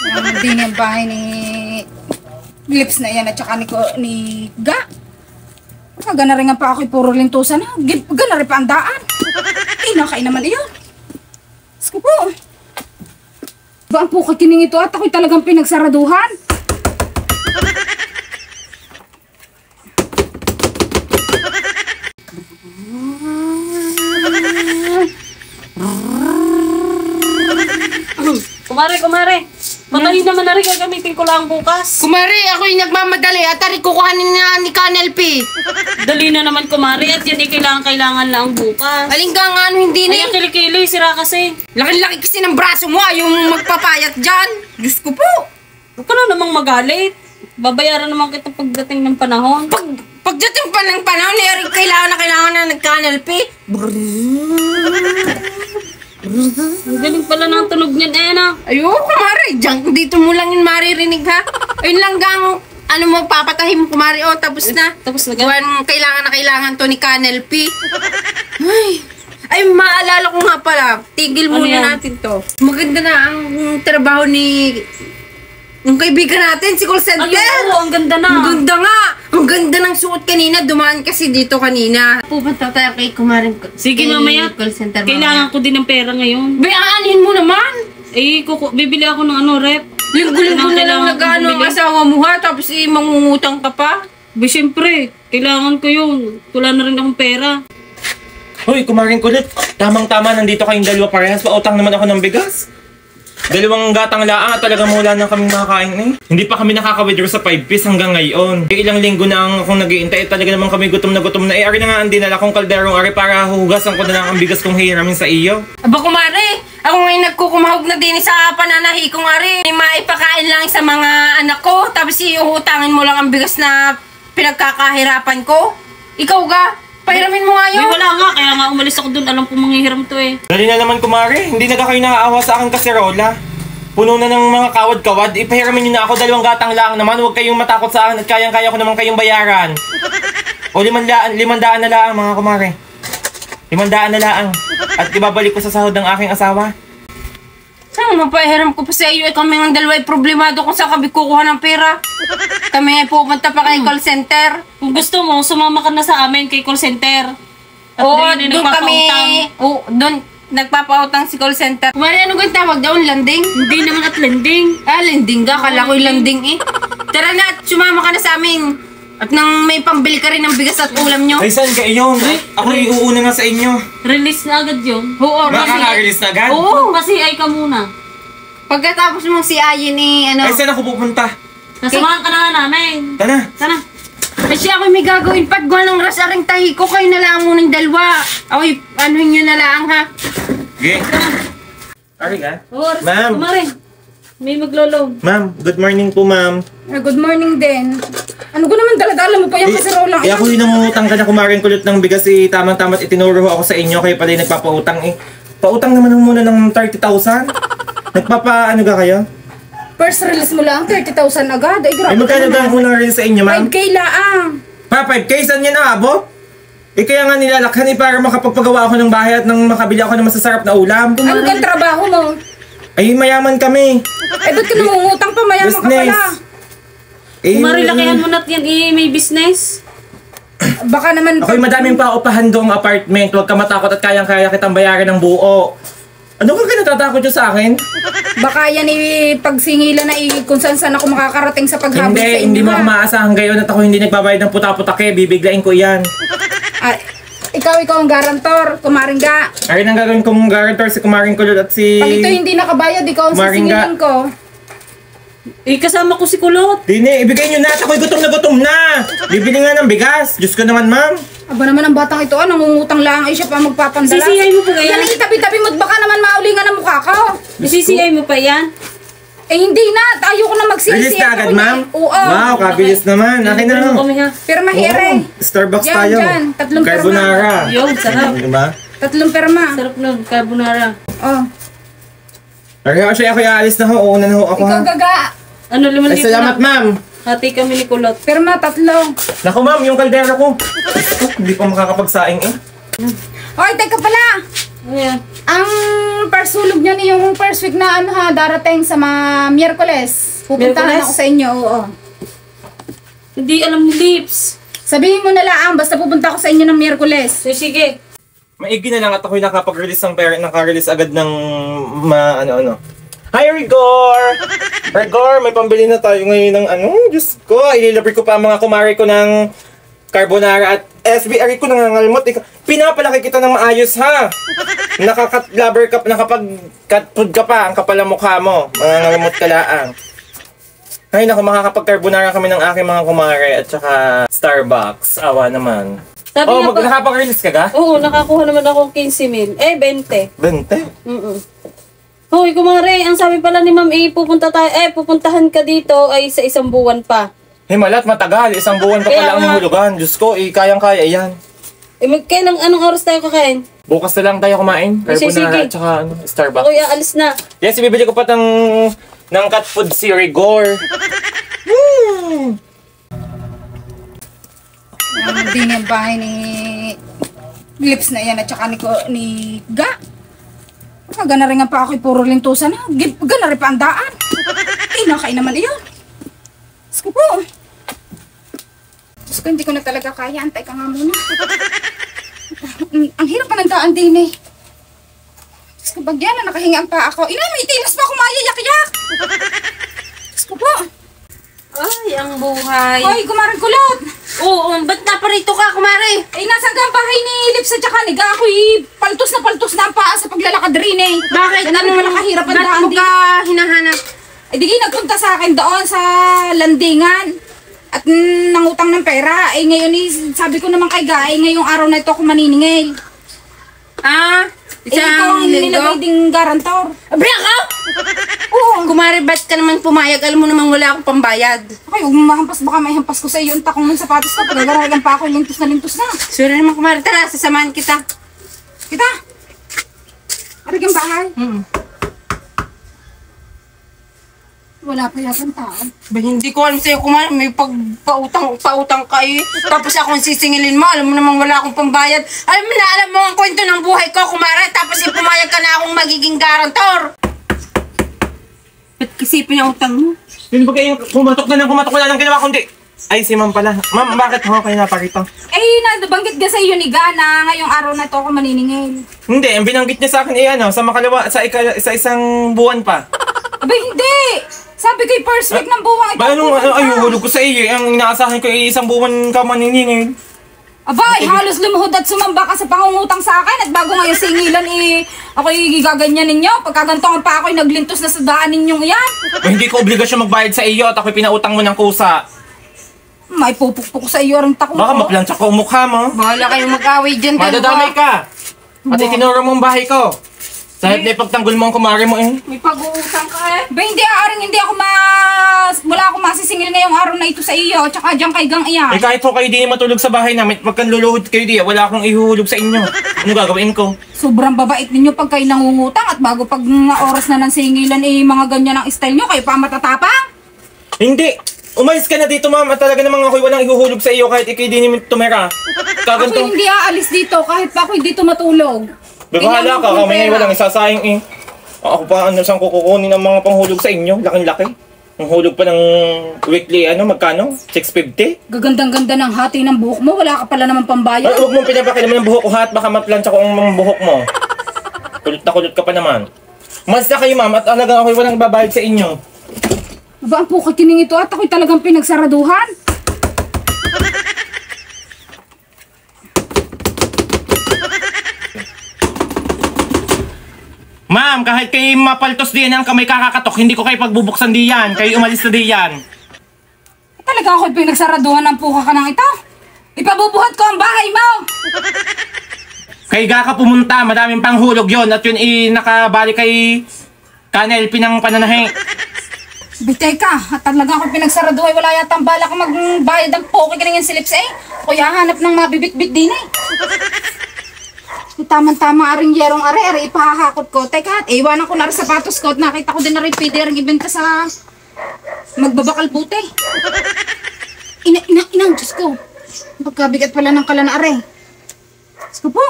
Hindi niya bahay ni Lips na yan at saka ni Ga. Gana rin nga pa ako'y puro lintusan ha. Gana rin pa ang daan. Inakay naman iyon. Sko po. Ba ang puka kining ito at ako'y talagang pinagsaraduhan. Kumare. Madali naman na rin gagamitin ko lang bukas. Kumari, ako'y nagmamadali at ari kukuhanin na ni Colonel P. Dali na naman kumare at yan kailangan lang bukas. Alingga nga hindi na Ay, kilikili, sira kasi. Laki-laki kasi ng braso mo, yung magpapayat dyan. Diyos ko po. Huwag ka na namang magalit. Babayaran naman kita pagdating ng panahon. Pagdating pa ng panahon, ari kailangan na nag-Colonel P. Ang galing pala ng tunog niyan, Ena. Ayoko, kumari. Diyan, dito mo lang yung maririnig, ha? Ayun lang gang, mo, papatahin mo, kumari. O, tapos na. Tapos na Kailangan to ni Colonel P. Ay, maalala ko nga pala. Tigil Ano muna yan? natin to. Maganda na ang trabaho ni yung kaibigan natin, si call center. Ay, oo, ang ganda na. Ang ganda nga. Ang ganda ng suot kanina. Dumaan kasi dito kanina. Pupunta tayo kay kumarin. Sige, mamaya. Call center Kailangan ko din ng pera ngayon. Bayaanin mo naman. Eh, bibili ako ng rep. Linggo-linggo na lang nag-ano ang asawa mo ha. Tapos mangungutang ka pa. Siyempre, kailangan ko yun. Wala na rin akong pera. Hoy, kumaring kulit. Tamang-tama, nandito kayong dalawa parehas. Pautang naman ako ng bigas. Dalawang gatang laan at talagang wala na kaming makakain eh. Hindi pa kami nakaka-withdraw sa 5 piece hanggang ngayon. Ilang linggo na akong nag-iintay. Talaga naman kami gutom na. Ari na nga ang dinala kong kalderong ari para hugasan ko na lang ang bigas kong hihiramin sa iyo. Aba kumari, ako ngayon nagkukumahog na din sa pananahi kong ari. Maipakain lang sa mga anak ko. Tapos iuhutangin mo lang ang bigas na pinagkakahirapan ko. Ikaw ga? Pahiramin mo nga yun. Wala nga, kaya nga umalis ako dun. Alam ko manghihiram to eh. Dali na naman kumari. Hindi na kayo naaawa sa aking kaserola. Puno na ng mga kawad-kawad. Ipahiramin nyo na ako. 2 gatang lang naman. Huwag kayong matakot sa akin at kayang-kaya ko naman kayong bayaran. O 500 na lang mga kumari. 500 na lang. At ibabalik ko sa sahod ng aking asawa. Saan mapahiram ko pa sa iyo? Kami ng dalawa ay problemado kung saan kami kukuha ng pera. Kami ay pupunta pa kay call center. Kung gusto mo, sumama ka na sa amin kay call center. At Oo, doon doon kami. Oo, doon nagpapautang si call center. Kumari, ano yung tawag daw? Landing? Hindi naman at lending. Landing ka. Kala ko yung landing eh. Tara na, at sumama ka na sa amin. At nang may pambili ka rin ng bigas at ulam nyo. Ay, saan ka iyon? Ako iuuna na sa inyo. Release na agad yun. Oo, Makaka-release na agad? Oo, kasi ay ka muna. Pagkatapos mong si Ayin eh, Ay, saan ako pupunta? Nasamahan ka na nga namin. Tana. Sana. Kasi ako may gagawin pag ng rasaring tahi ko. Kayo na lang muna ng dalawa. Ako'y anuhin nyo na lang ha. Okay. Ari ka? Oo, Ma'am. Kumarin. May maglolo. Ma'am, good morning po ma'am. Good morning din. Ano ko naman daladala mo pa yung kaserola? Ako yung namungutang ka na kumaring kulot ng bigas eh. Tamang-tama at itinuro ako sa inyo. Kayo pala yung nagpapautang eh. Pautang naman muna ng 30,000. Nagpapa-ano ka kayo? First release mo lang, 30,000 agad. Ay, grabe. Ay, magkano ba ang unang rin sa inyo, ma'am? 5K laang. Pa, 5K? Saan yan naabot? Eh, kaya nga nilalakhan eh, para makapagpagawa ako ng bahay at nang makabili ako ng masasarap na ulam. Ano kang trabaho mo? Ay, mayaman kami. Eh, ba't ka namungutang pa? Mayaman ka pala. Eh, Kumari, lakihan mo na't yan may business. Baka naman... ako'y madaming paupahan doong apartment. Huwag ka matakot at kayang-kaya kitang bayaran ng buo. Ano ka natatakot nyo sa akin? Baka yan pagsingilan na kung saan ako makakarating sa paghabol sa inyo. Hindi mo ako maaasahan gayon at ako hindi nagbabayad ng puta-putake. Bibiglain ko yan. Ikaw ang garantor, kumaring ga. Ay, nang gagawin kong guarantor si Kumaring Kulot at si... Pag ito hindi nakabayad, ikaw ang Kumaring ga. sisingilin ko. Eh, kasama ko si Kulot. Dini, ibigay nyo na at ako'y gutom na. Bibili nga ng bigas. Diyos ko naman, ma'am. Aba naman ang batang ito, nangungutang lang ay siya pa magpapandala. Sisiyay mo pa yan? Yan, itabi-tabi mo, baka naman maulingan ang mukha ko. Sisiyay mo pa yan? Eh hindi na, ayoko na magsisi. Release na agad, ma'am? Oo. Wow, kabilis naman. Akin na lang. Pero mahire. Starbucks Yan, tayo. yan. 3 Carbonara. Yo, sarap. Diba? 3 perma. Sarap nun, carbonara. Oh. Ay, ako aalis na ho. Uuna na ho ako Ikaw ha. gaga. Ano, 5,000 Ay, salamat, ma'am. Hati kami ni Kulot. Perma, 3. Naku, ma'am, yung kaldero ko. Hindi pa makakapagsaing eh. Hoy, teka pala. Ayan. Ang first sulog niya ni yung first week na ano ha, darating sa mga Miyerkules. Pupuntahan Miyerkules? ako sa inyo, oo. Hindi alam ni Lips. Sabihin mo na lang, basta pupunta ako sa inyo ng Miyerkules. So, sige. Maigi na lang at ako'y nakapag-release ng parent, naka-release agad ng ano-ano. Hi, Rigor! Rigor, may pambili na tayo ngayon ng Diyos ko, ililibre ko pa ang mga kumare ko ng carbonara at SB. Ko nangangalmot. Pinapalaki kita ng maayos, ha? Nakaka-blubber ka, nakapag-cat food ka pa, ang kapal ang mukha mo. Mangangalmot ka laang. Ay, naku, makakapag-carbonara kami ng aking mga kumare at saka Starbucks. Awa naman. Sabi nga pa, Nakapag-release ka ga? oo, nakakuha naman ako 15,000. 20. 20? Hoy, kumare, ang sabi pala ni Ma'am pupuntahan ka dito ay sa 1 buwan pa. Himalat, matagal. 1 buwan pa Kaya pala ang nga. hulugan. Diyos ko, kayang-kaya yan. Anong oras tayo kakain? Bukas na lang tayo kumain. Sige, Carbonara sige. at saka Starbucks. Ako'y aalis na. Yes, ibibili ko pa ng cat food si Rigor. Hindi niya bahay ni Lips na yan at saka ni Ga. Gana rin nga pa ako'y puro lintusan ha. Gana rin pa ang daan. Inakay naman iyon. Diyos ko po. Diyos ko, hindi ko na talaga kaya. Antay ka nga muna. Ang hirap pa ng daan din eh. Diyos ko, bagyan na nakahinga ang paa ako. Ina, may tilas pa ako mayayak-yak. Diyos ko po. Ay, ang buhay. Hoy, kumarang kulot. Oo, ba't naparito ka, kumare? Eh, nasa ang bahay ni Lips at saka ni Ga. Ako'y paltos na ang paa sa paglalakad rin eh. Bakit? Ganun naman nakahirap ang Ba't daan mo din. ka hinahanap? Eh, di nagpunta sa akin doon sa landingan. At nangutang ng pera. Eh, ngayon sabi ko naman kay Ga, ngayong araw na ito ako maniningil. Ah, Ikaw ang nilagay ding garantor. Abri ako? Oo. Kumare, ba't ka naman pumayag? Alam mo naman wala akong pambayad. Okay, huwag mo mahampas. Baka may hampas ko sa iyo yung takong ng sapatos ko. Pagagaragan pa ako, lintos na. Sorry naman, kumare. Tara, sasamahan kita. Kita. Arig ang bahay. Wala pa yata ang tao. Ba, hindi ko alam sa'yo, kumare. May pautang ka eh. Tapos ako ang sisingilin mo. Alam mo naman wala akong pambayad. Alam mo ang kwento ng buhay ko, kumare. Tapos ipumayag ka na akong magiging garantor. Ba't kasipin ang utang mo? Yun ba kayong kumatok na lang ginawa kundi? Ay, si Ma'am pala. Ma'am, bakit ho kayo naparito? Eh, nabanggit ka sa iyo ni Ga na ngayong araw na ito ako maniningil. Hindi, ang binanggit niya sa akin sa makalawa, sa isang buwan pa. Aba, hindi! Sabi kay first week ng buwang ito. Hulog ko sa iyo. Ang inaasahan ko ay 1 buwan ka maniningil. Aba, halos lumuhod at sumamba ka sa pangungutang sa akin at bago ngayon singilan ako'y gaganyan ninyo. Pagkagantongan pa ako'y naglintos na sa daan ninyong yan. Hindi ko obligasyon magbayad sa iyo at ako'y pinautang mo ng kusa. May pupukpuk sa iyo rin tako. Baka maplansya ko ang mukha mo. Bahala kayong mag-away dyan, Madadamay ka. At itinuro mo ang bahay ko. Sahip na ipagtanggol mo ang kumare mo eh. May pag-uutang ka eh. Ba, hindi ako wala akong masisingil ngayong araw na ito sa iyo. Tsaka dyan kay Gang iyan. Eh kahit po kayo di matulog sa bahay namin, pagkan luluhod kayo di, wala akong ihuhulog sa inyo. Ano gagawin ko? Sobrang babait ninyo pag kayo nangungutang at bago pag oras na ng singilan mga ganyan ang style nyo, kayo pa matatapang. Hindi! Umalis ka na dito ma'am at talaga namang ako'y walang ihuhulog sa iyo kahit ikay di namin tumira. Ako Kaganto. hindi aalis dito kahit pa ako'y dito matulog. Bahala ka, Kailangan kong kami pera. walang isasayang eh. Ako pa saan kukunin ng mga panghulog sa inyo? Laking-laki. Ang hulog pa ng weekly, magkano? 650? Gagandang-ganda ng hati ng buhok mo, wala ka pala naman Ay, pambayad. huwag mong pinapakilaman ng buhok ko ha at baka maplansya ko ang mga buhok mo. Kulot na kulot ka pa naman. Mas na kayo ma'am at talagang ako'y walang babayad sa inyo. Aba, ang pukot kining ito at ako'y talagang pinagsaraduhan. Ma'am, kahit kayo mapaltos diyan ang kamay kakakatok, hindi ko kayo pagbubuksan diyan. Kayo umalis na diyan. Talaga ako'y pinagsaraduhan ng puka ka ng ito. Ipabubuhat ko ang bahay mo. Kay Gaka pumunta, madaming panghulog yon at yun nakabali kay Kanel pinang pananahe. Bitay ka, at talaga ako'y pinagsaraduhan. Wala yata ang bala ka magbayad ng puki ka ng silips eh. Kuya hanap ng mabibit-bit din eh. Tamang-tama aring yerong are ipahahakot ko. Teka, iwanan ko na rin sapatos ko at nakita ko din na rin pwede rin ibenta sa magbabakal buti. Inang, Diyos ko. Pagkabigat pala ng kalan are. Diyos ko po.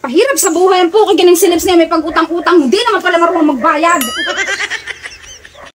Pahirap sa buhay ang puki, gining silips niya may pag-utang-utang, hindi naman pala marunong magbayad.